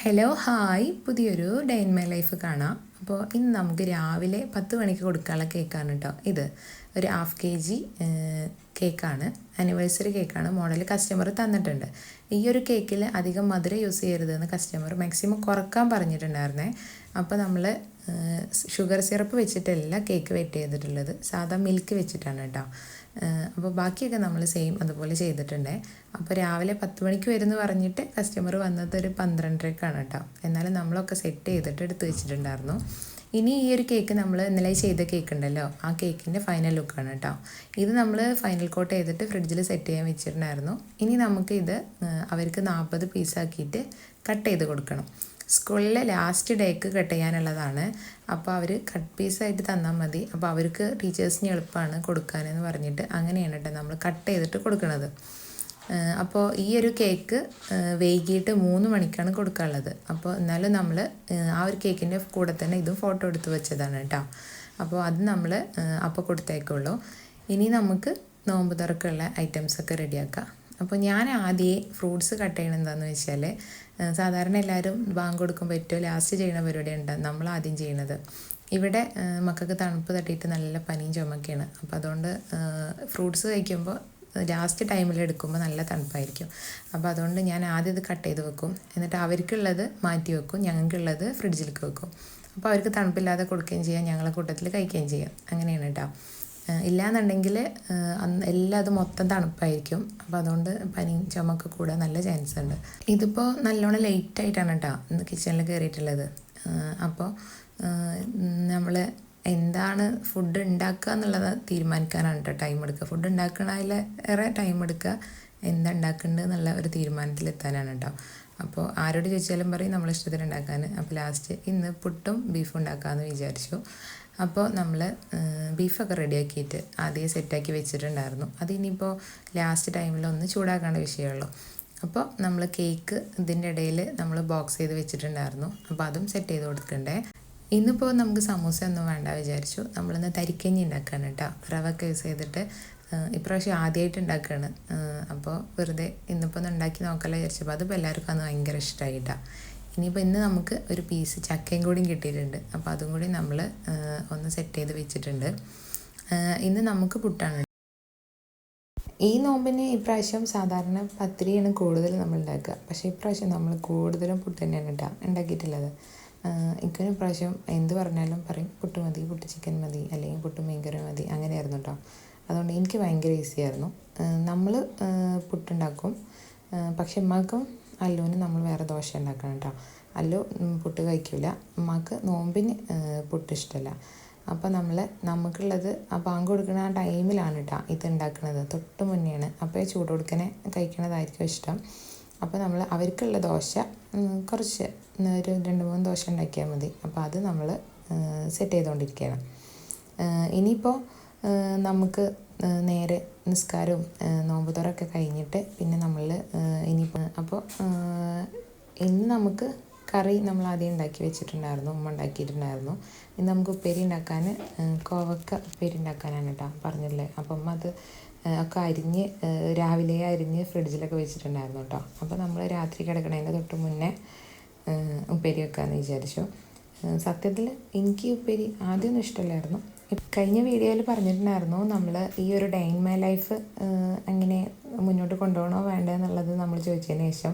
Hello hi, പുതിയൊരു day in my life കാണാം. അപ്പോൾ ഇന്ന് നമുക്ക് രാവിലെ 10 മണിക്ക് കൊടുക്കാനുള്ള കേക്കാണ് കേട്ടോ. ഇത് ഒരു ½ kg കേക്കാണ്, ആനിവേഴ്സറി കേക്കാണ്. മോഡൽ കസ്റ്റമർ തന്നിട്ടുണ്ട്. ഈ ഒരു കേക്കിൽ അധികം മധുരം യൂസ് ചെയ്യരുതെന്ന് കസ്റ്റമർ മാക്സിമം കുറക്കാൻ പറഞ്ഞിട്ടുണ്ടായിരുന്നേ. അപ്പോൾ നമ്മൾ ഷുഗർ സിറപ്പ് വെച്ചിട്ടല്ല കേക്ക് വെറ്റ് ചെയ്തിട്ടുള്ളത്, സാധാ മിൽക്ക് വെച്ചിട്ടാണ് കേട്ടോ. അപ്പോൾ ബാക്കിയൊക്കെ നമ്മൾ സെയിം അതുപോലെ ചെയ്തിട്ടുണ്ട്. അപ്പോൾ രാവിലെ 10 മണിക്ക് വരുമെന്ന് പറഞ്ഞിട്ട് കസ്റ്റമർ വന്നത് ഒരു 12:30ക്കാണ് കേട്ടോ. എന്നാലും നമ്മളൊക്കെ സെറ്റ് ചെയ്തിട്ട് എടുത്ത് വെച്ചിട്ടുണ്ടായിരുന്നു. ഇനി ഈ ഒരു കേക്ക് നമ്മൾ ഇന്നലെ ചെയ്ത കേക്ക് ഉണ്ടല്ലോ, ആ കേക്കിൻ്റെ ഫൈനൽ ലുക്കാണ് കേട്ടോ. ഇത് നമ്മൾ ഫൈനൽ കോട്ട് ചെയ്തിട്ട് ഫ്രിഡ്ജിൽ സെറ്റ് ചെയ്യാൻ വെച്ചിട്ടുണ്ടായിരുന്നു. ഇനി നമുക്ക് ഇത് അവർക്ക് 40 പീസാക്കിയിട്ട് കട്ട് ചെയ്ത് കൊടുക്കണം. സ്കൂളിലെ ലാസ്റ്റ് ഡേക്ക് കട്ട് ചെയ്യാനുള്ളതാണ്. അപ്പോൾ അവർ കട്ട് പീസായിട്ട് തന്നാൽ മതി. അപ്പോൾ അവർക്ക് ടീച്ചേഴ്സിന് എളുപ്പമാണ് കൊടുക്കാനെന്ന് പറഞ്ഞിട്ട് അങ്ങനെയാണ് കേട്ടോ നമ്മൾ കട്ട് ചെയ്തിട്ട് കൊടുക്കുന്നത്. അപ്പോൾ ഈ ഒരു കേക്ക് വൈകിട്ട് 3 മണിക്കാണ് കൊടുക്കാനുള്ളത്. അപ്പോൾ എന്നാലും നമ്മൾ ആ ഒരു കേക്കിൻ്റെ കൂടെ തന്നെ ഇതും ഫോട്ടോ എടുത്ത് വെച്ചതാണ് കേട്ടോ. അപ്പോൾ അത് നമ്മൾ അപ്പോൾ കൊടുത്തേക്കുള്ളൂ. ഇനി നമുക്ക് നോമ്പ് തുറക്കുള്ള ഐറ്റംസൊക്കെ റെഡിയാക്കാം. അപ്പോൾ ഞാൻ ആദ്യമേ ഫ്രൂട്ട്സ് കട്ട് ചെയ്യണം എന്താണെന്ന് വെച്ചാൽ, സാധാരണ എല്ലാവരും ബാങ്ക് കൊടുക്കുമ്പോൾ ഏറ്റവും ലാസ്റ്റ് ചെയ്യുന്ന പരിപാടിയുണ്ട് നമ്മൾ ആദ്യം ചെയ്യുന്നത്. ഇവിടെ മക്കൾക്ക് തണുപ്പ് തട്ടിയിട്ട് നല്ല പനിയും ചുമക്കുകയാണ്. അപ്പോൾ അതുകൊണ്ട് ഫ്രൂട്ട്സ് കഴിക്കുമ്പോൾ ലാസ്റ്റ് ടൈമിൽ എടുക്കുമ്പോൾ നല്ല തണുപ്പായിരിക്കും. അപ്പോൾ അതുകൊണ്ട് ഞാൻ ആദ്യം ഇത് കട്ട് ചെയ്ത് വെക്കും. എന്നിട്ട് അവർക്കുള്ളത് മാറ്റി വെക്കും, ഞങ്ങൾക്കുള്ളത് ഫ്രിഡ്ജിലേക്ക് വെക്കും. അപ്പോൾ അവർക്ക് തണുപ്പില്ലാതെ കൊടുക്കുകയും ചെയ്യാം, ഞങ്ങളെ കൂട്ടത്തിൽ കഴിക്കുകയും ചെയ്യാം. അങ്ങനെയാണ് കേട്ടോ. ഇല്ലയെന്നുണ്ടെങ്കിൽ എല്ലാം മൊത്തം തണുപ്പായിരിക്കും. അപ്പോൾ അതുകൊണ്ട് പനിയും ചുമക്ക് കൂടാൻ നല്ല ചാൻസ് ഉണ്ട്. ഇതിപ്പോൾ നല്ലോണം ലേറ്റായിട്ടാണ് കേട്ടോ കിച്ചണിൽ കയറിയിട്ടുള്ളത്. അപ്പോൾ നമ്മൾ എന്താണ് ഫുഡ് ഉണ്ടാക്കുക എന്നുള്ളത് തീരുമാനിക്കാനാണ് കേട്ടോ ടൈം എടുക്കുക. ഫുഡ് ഉണ്ടാക്കണതിൽ ഏറെ ടൈം എടുക്കുക, എന്താ ഉണ്ടാക്കേണ്ടത് എന്നുള്ള ഒരു തീരുമാനത്തിലെത്താനാണ് കേട്ടോ. അപ്പോൾ ആരോട് ചോദിച്ചാലും പറയും നമ്മളിഷ്ടത്തിന് ഉണ്ടാക്കാൻ. അപ്പോൾ ലാസ്റ്റ് ഇന്ന് പുട്ടും ബീഫും ഉണ്ടാക്കാമെന്ന് വിചാരിച്ചു. അപ്പോൾ നമ്മൾ ബീഫൊക്കെ റെഡിയാക്കിയിട്ട് ആദ്യം സെറ്റാക്കി വെച്ചിട്ടുണ്ടായിരുന്നു. അതിനിപ്പോൾ ലാസ്റ്റ് ടൈമിൽ ഒന്ന് ചൂടാക്കേണ്ട വിഷയമുള്ളൂ. അപ്പോൾ നമ്മൾ കേക്ക് ഇതിൻ്റെ ഇടയിൽ നമ്മൾ ബോക്സ് ചെയ്ത് വെച്ചിട്ടുണ്ടായിരുന്നു. അപ്പോൾ അതും സെറ്റ് ചെയ്ത് കൊടുക്കണ്ടേ. ഇന്നിപ്പോൾ നമുക്ക് സമൂസ ഒന്നും വേണ്ട വിചാരിച്ചു. നമ്മളിന്ന് തരിക്കഞ്ഞി ഉണ്ടാക്കുകയാണ് കേട്ടോ. റവൊക്കെ യൂസ് ചെയ്തിട്ട് ഇപ്രാവശ്യം ആദ്യമായിട്ട് ഉണ്ടാക്കുകയാണ്. അപ്പോൾ വെറുതെ ഇന്നിപ്പോൾ ഒന്ന് ഉണ്ടാക്കി നോക്കാമല്ലോ വിചാരിച്ചപ്പോൾ അതിപ്പോൾ എല്ലാവർക്കും അന്ന് ഭയങ്കര ഇഷ്ടമായിട്ടാണ്. ഇനിയിപ്പോൾ ഇന്ന് നമുക്ക് ഒരു പീസ് ചക്കയും കൂടിയും കിട്ടിയിട്ടുണ്ട്. അപ്പോൾ അതും കൂടി നമ്മൾ ഒന്ന് സെറ്റ് ചെയ്ത് വെച്ചിട്ടുണ്ട്. ഇന്ന് നമുക്ക് പുട്ടാണ്. ഈ നോമ്പിന് ഇപ്രാവശ്യം സാധാരണ പത്തിരിയാണ് കൂടുതൽ നമ്മൾ ഉണ്ടാക്കുക. പക്ഷേ ഇപ്രാവശ്യം നമ്മൾ കൂടുതലും പുട്ട് തന്നെയാണ് കേട്ടോ ഉണ്ടാക്കിയിട്ടുള്ളത്. എനിക്കൊരു പ്രാവശ്യം എന്ത് പറഞ്ഞാലും പറയും പുട്ട് മതി, പുട്ട് ചിക്കൻ മതി, അല്ലെങ്കിൽ പുട്ട് മീൻകറി മതി, അങ്ങനെയായിരുന്നു കേട്ടോ. അതുകൊണ്ട് എനിക്ക് ഭയങ്കര ഈസിയായിരുന്നു. നമ്മൾ പുട്ടുണ്ടാക്കും. പക്ഷെ ഉമ്മാക്കും അല്ലുവിന് നമ്മൾ വേറെ ദോശ ഉണ്ടാക്കണം കേട്ടോ. അല്ലു പുട്ട് കഴിക്കില്ല, ഉമ്മാക്ക് നോമ്പിന് പുട്ട് ഇഷ്ടമല്ല. അപ്പോൾ നമുക്കുള്ളത് ആ ബാങ്ക് കൊടുക്കുന്ന ആ ടൈമിലാണ് കേട്ടോ ഇത് ഉണ്ടാക്കുന്നത്, തൊട്ട് മുന്നെയാണ്. അപ്പോൾ ചൂട് കൊടുക്കണേ കഴിക്കണതായിരിക്കും ഇഷ്ടം. അപ്പോൾ നമ്മൾ അവർക്കുള്ള ദോശ കുറച്ച് ഒരു 2-3 ദോശ ഉണ്ടാക്കിയാൽ മതി. അപ്പോൾ അത് നമ്മൾ സെറ്റ് ചെയ്തുകൊണ്ടിരിക്കുകയാണ്. ഇനിയിപ്പോൾ നമുക്ക് നേരെ നിസ്കാരവും നോമ്പ് തുറയൊക്കെ കഴിഞ്ഞിട്ട് പിന്നെ നമ്മൾ ഇനിയിപ്പോൾ അപ്പോൾ ഇന്ന് നമുക്ക് കറി നമ്മൾ ആദ്യം ഉണ്ടാക്കി വെച്ചിട്ടുണ്ടായിരുന്നു, ഉമ്മ ഉണ്ടാക്കിയിട്ടുണ്ടായിരുന്നു. ഇന്ന് നമുക്ക് ഉപ്പേരി ഉണ്ടാക്കാൻ കോവക്ക ഉപ്പേരി ഉണ്ടാക്കാനാണ് കേട്ടോ പറഞ്ഞില്ലേ. അപ്പം ഉമ്മ അത് ഒക്കെ അരിഞ്ഞ് രാവിലെ അരിഞ്ഞ് ഫ്രിഡ്ജിലൊക്കെ വെച്ചിട്ടുണ്ടായിരുന്നു കേട്ടോ. അപ്പോൾ നമ്മൾ രാത്രി കിടക്കണതിൻ്റെ തൊട്ട് മുന്നേ ഉപ്പേരി വെക്കാമെന്ന് വിചാരിച്ചു. സത്യത്തിൽ എനിക്ക് ഉപ്പേരി ആദ്യമൊന്നും ഇഷ്ടമല്ലായിരുന്നു. കഴിഞ്ഞ വീഡിയോയിൽ പറഞ്ഞിട്ടുണ്ടായിരുന്നു നമ്മൾ ഈ ഒരു ഡേ ഇൻ മൈ ലൈഫ് എങ്ങനെ മുന്നോട്ട് കൊണ്ടുപോകണോ വേണ്ടോ എന്നുള്ളത് നമ്മൾ ചോദിച്ചതിന് ശേഷം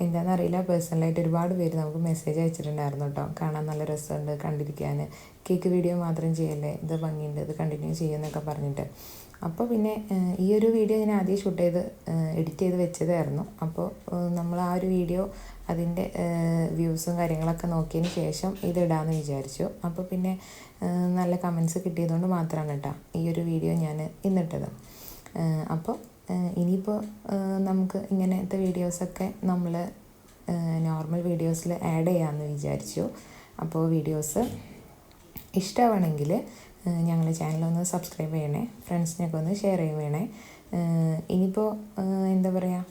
എന്താണെന്നറിയില്ല, പേഴ്സണലായിട്ട് ഒരുപാട് പേര് നമുക്ക് മെസ്സേജ് അയച്ചിട്ടുണ്ടായിരുന്നു കേട്ടോ. കാണാൻ നല്ല രസമുണ്ട് കണ്ടിരിക്കാൻ, കേക്ക് വീഡിയോ മാത്രം ചെയ്യല്ലേ, ഇത് ഭംഗിയുണ്ട്, ഇത് കണ്ടിന്യൂ ചെയ്യുമെന്നൊക്കെ പറഞ്ഞിട്ട്. അപ്പോൾ പിന്നെ ഈ ഒരു വീഡിയോ ഞാൻ ആദ്യം ഷൂട്ട് ചെയ്ത് എഡിറ്റ് ചെയ്ത് വെച്ചതായിരുന്നു. അപ്പോൾ നമ്മൾ ആ ഒരു വീഡിയോ അതിൻ്റെ വ്യൂസും കാര്യങ്ങളൊക്കെ നോക്കിയതിന് ശേഷം ഇതിടാമെന്ന് വിചാരിച്ചു. അപ്പോൾ പിന്നെ നല്ല കമൻസ് കിട്ടിയതുകൊണ്ട് മാത്രമാണ് കേട്ടോ ഈ ഒരു വീഡിയോ ഞാൻ ഇന്നിട്ടത്. അപ്പോൾ ഇനിയിപ്പോൾ നമുക്ക് ഇങ്ങനത്തെ വീഡിയോസൊക്കെ നമ്മൾ നോർമൽ വീഡിയോസിൽ ആഡ് ചെയ്യാമെന്ന് വിചാരിച്ചു. അപ്പോൾ വീഡിയോസ് ഇഷ്ടമാണെങ്കിൽ ഞങ്ങളുടെ ചാനലൊന്ന് സബ്സ്ക്രൈബ് ചെയ്യണേ, ഫ്രണ്ട്സിനൊക്കെ ഒന്ന് ഷെയർ ചെയ്യണേ. ഇനിയിപ്പോൾ എന്താ പറയുക,